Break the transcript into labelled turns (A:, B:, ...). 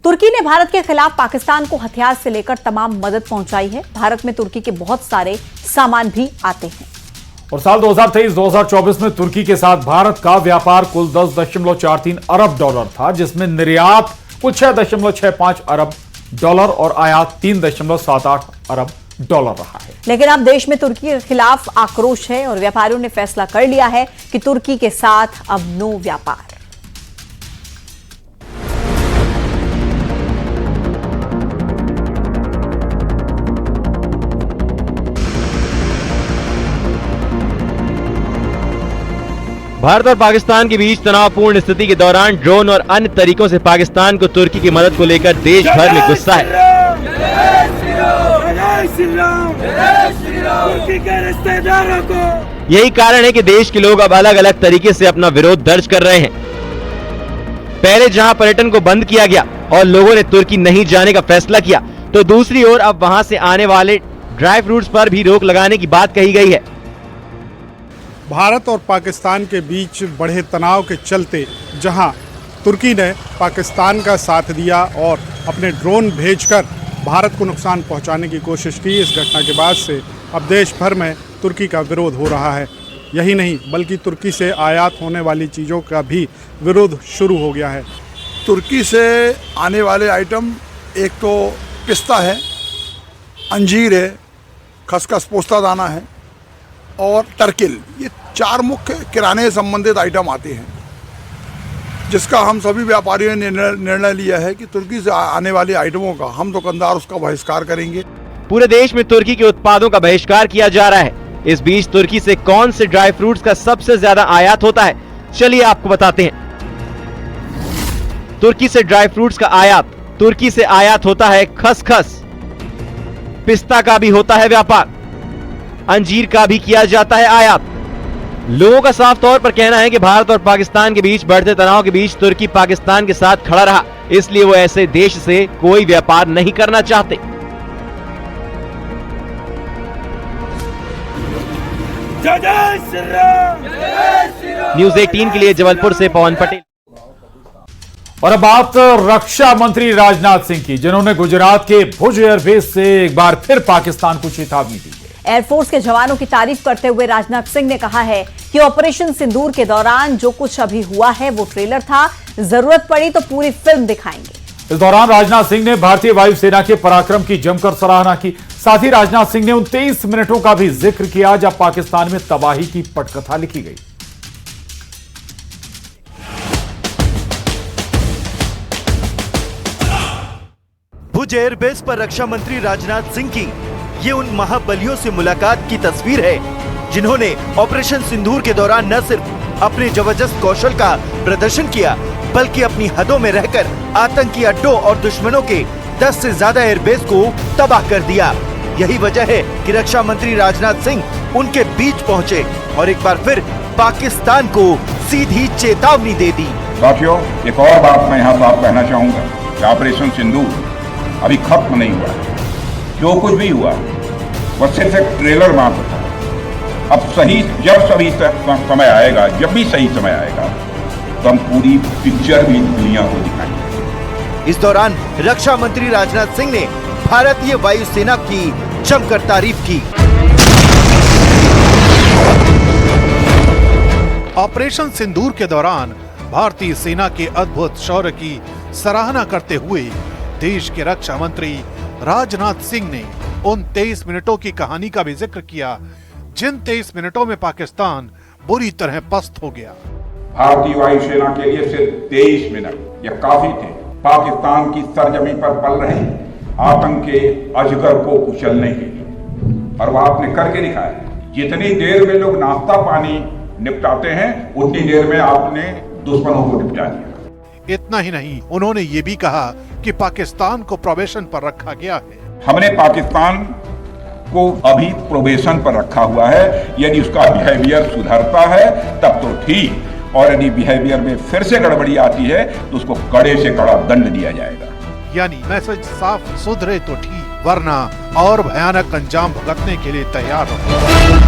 A: तुर्की ने भारत के खिलाफ पाकिस्तान को हथियार से लेकर तमाम मदद पहुंचाई है। भारत में तुर्की के बहुत सारे सामान भी आते हैं।
B: और साल 2023-2024 में तुर्की के साथ भारत का व्यापार कुल 10.43 अरब डॉलर था, जिसमें निर्यात कुल 6.65 अरब डॉलर और आयात 3.78 अरब डॉलर रहा है।
A: लेकिन अब देश में तुर्की के खिलाफ आक्रोश है और व्यापारियों ने फैसला कर लिया है कि तुर्की के साथ अब नो व्यापार।
C: भारत और पाकिस्तान के बीच तनावपूर्ण स्थिति के दौरान ड्रोन और अन्य तरीकों से पाकिस्तान को तुर्की की मदद को लेकर देश भर में गुस्सा है। यही कारण है कि देश के लोग अब अलग अलग तरीके से अपना विरोध दर्ज कर रहे हैं। पहले जहां पर्यटन को बंद किया गया और लोगों ने तुर्की नहीं जाने का फैसला किया, तो दूसरी ओर अब वहां से आने वाले ड्राई फ्रूट्स पर भी रोक लगाने की बात कही गई है।
D: भारत और पाकिस्तान के बीच बढ़े तनाव के चलते जहां तुर्की ने पाकिस्तान का साथ दिया और अपने ड्रोन भेजकर भारत को नुकसान पहुंचाने की कोशिश की, इस घटना के बाद से अब देश भर में तुर्की का विरोध हो रहा है। यही नहीं बल्कि तुर्की से आयात होने वाली चीज़ों का भी विरोध शुरू हो गया है।
E: तुर्की से आने वाले आइटम एक तो पिस्ता है, अंजीर है, खसखस पोस्ता दाना है और टर्किल, ये 4 मुख्य किराने से संबंधित आइटम आते हैं, जिसका हम सभी व्यापारियों ने निर्णय लिया है कि तुर्की से आने वाले आइटमों का हम दुकानदार उसका बहिष्कार करेंगे।
C: पूरे देश में तुर्की के उत्पादों का बहिष्कार किया जा रहा है। इस बीच तुर्की से कौन से ड्राई फ्रूट्स का सबसे ज्यादा आयात होता है, चलिए आपको बताते हैं। तुर्की से ड्राई फ्रूट्स का आयात, तुर्की से आयात होता है खसखस, पिस्ता का भी होता है व्यापार, अंजीर का भी किया जाता है आयात। लोगों का साफ तौर पर कहना है कि भारत और पाकिस्तान के बीच बढ़ते तनाव के बीच तुर्की पाकिस्तान के साथ खड़ा रहा, इसलिए वो ऐसे देश से कोई व्यापार नहीं करना चाहते। न्यूज़ 18 के लिए जबलपुर से पवन पटेल।
B: और अब बात रक्षा मंत्री राजनाथ सिंह की, जिन्होंने गुजरात के भुज एयरबेस से एक बार फिर पाकिस्तान को चेतावनी दी है।
A: एयरफोर्स के जवानों की तारीफ करते हुए राजनाथ सिंह ने कहा है कि ऑपरेशन सिंदूर के दौरान जो कुछ अभी हुआ है वो ट्रेलर था, जरूरत पड़ी तो पूरी फिल्म दिखाएंगे।
B: इस दौरान राजनाथ सिंह ने भारतीय वायुसेना के पराक्रम की जमकर सराहना की। साथ ही राजनाथ सिंह ने उन 23 मिनटों का भी जिक्र किया जब पाकिस्तान में तबाही की पटकथा लिखी गई।
F: भुज एयरबेस पर रक्षा मंत्री राजनाथ सिंह की ये उन महाबलियों से मुलाकात की तस्वीर है, जिन्होंने ऑपरेशन सिंदूर के दौरान न सिर्फ अपने जबरदस्त कौशल का प्रदर्शन किया, बल्कि अपनी हदों में रहकर आतंकी अड्डों और दुश्मनों के 10 से ज्यादा एयरबेस को तबाह कर दिया। यही वजह है कि रक्षा मंत्री राजनाथ सिंह उनके बीच पहुंचे और एक बार फिर पाकिस्तान को सीधी चेतावनी दे दी।
G: साथियों, एक और बात मैं यहाँ साफ कहना चाहूंगा कि ऑपरेशन सिंदूर अभी खत्म नहीं हुआ। जो कुछ भी हुआ वह सिर्फ एक ट्रेलर मात्र था। अब जब समय आएगा, जब भी सही समय आएगा, तो हम पूरी पिक्चर भी दुनिया को दिखाएंगे।
F: इस दौरान रक्षा मंत्री राजनाथ सिंह ने भारतीय वायुसेना की जमकर तारीफ की।
D: ऑपरेशन सिंदूर के दौरान भारतीय सेना के अद्भुत शौर्य की सराहना करते हुए देश के रक्षा मंत्री राजनाथ सिंह ने उन 23 मिनटों की कहानी का भी जिक्र किया, जिन 23 मिनटों में पाकिस्तान बुरी तरह पस्त हो गया।
G: भारतीय वायुसेना के लिए सिर्फ 23 मिनट यह काफी थे पाकिस्तान की सरजमी पर पल रहे आतंक के अजगर को कुचलने के लिए, और वह आपने करके दिखाया। जितनी देर में लोग नाश्ता पानी निपटाते हैं, उतनी देर में आपने दुश्मनों को निपटा दिया।
D: इतना ही नहीं, उन्होंने ये भी कहा कि पाकिस्तान को प्रोबेशन पर रखा गया है।
G: हमने पाकिस्तान को अभी प्रोबेशन पर रखा हुआ है। यदि उसका बिहेवियर सुधरता है तब तो ठीक, और यदि बिहेवियर में फिर से गड़बड़ी आती है तो उसको कड़े से कड़ा दंड दिया जाएगा।
D: यानी मैसेज साफ, सुधरे तो ठीक, वरना और भयानक अंजाम भुगतने के लिए तैयार हो।